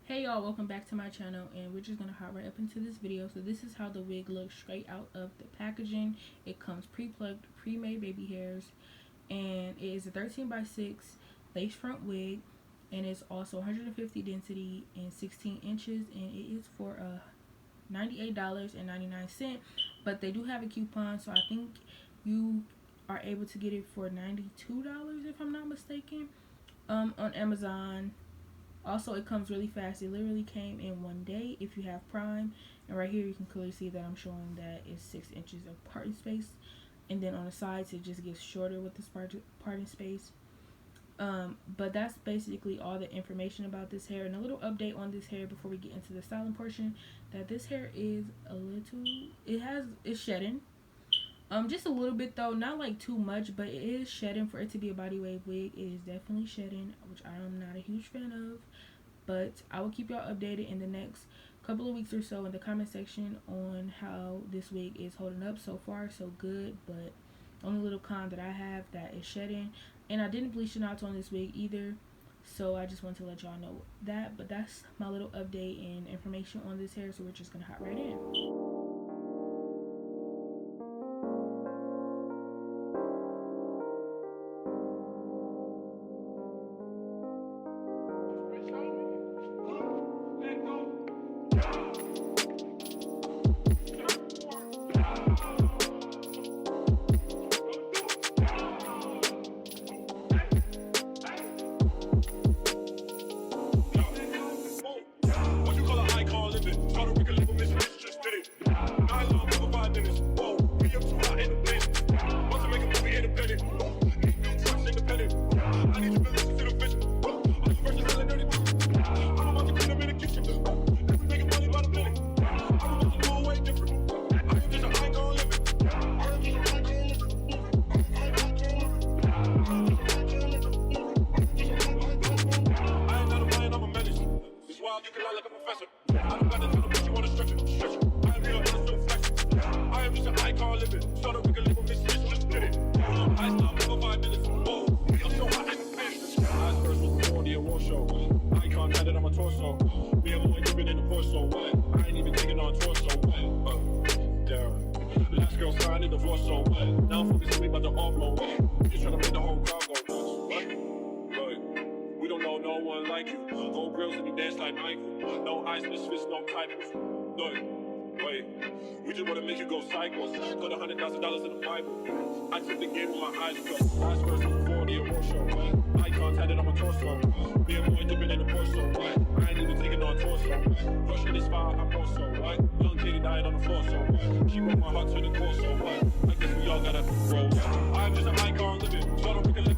Hey y'all, welcome back to my channel, and we're just gonna hop right up into this video. So this is how the wig looks straight out of the packaging. It comes pre-plucked, pre-made baby hairs, and it is a 13x6 lace front wig, and it's also 150 density and 16 inches, and it is for $98.99. But they do have a coupon, so I think you are able to get it for $92 if I'm not mistaken, on Amazon. Also, it comes really fast. It literally came in one day if you have Prime. And right here you can clearly see that I'm showing that it's 6 inches of parting space, and then on the sides it just gets shorter with this parting space. But that's basically all the information about this hair. And a little update on this hair before we get into the styling portion, that this hair is a little, it's shedding. Just a little bit though, not like too much, but it is shedding. For it to be a body wave wig, it is definitely shedding, which I am not a huge fan of. But I will keep y'all updated in the next couple of weeks or so in the comment section on how this wig is holding up. So far so good, but only little con that I have, that is shedding. And I didn't bleach the knots on this wig either, so I just want to let y'all know that. But that's my little update and information on this hair, so we're just gonna hop right in. We just wanna make you go psycho. Got $100,000 in the Bible. I took the game with my eyes closed. Last verse was 40 a war show. Eye contact on my torso. Me and boy dipping in the torso. I ain't even taking on torso. Rushing this fire, I'm also what? Young kitty dying on the floor, so what? She broke my heart to the core, so what? I guess we all gotta grow. I'm just an icon living. So we can live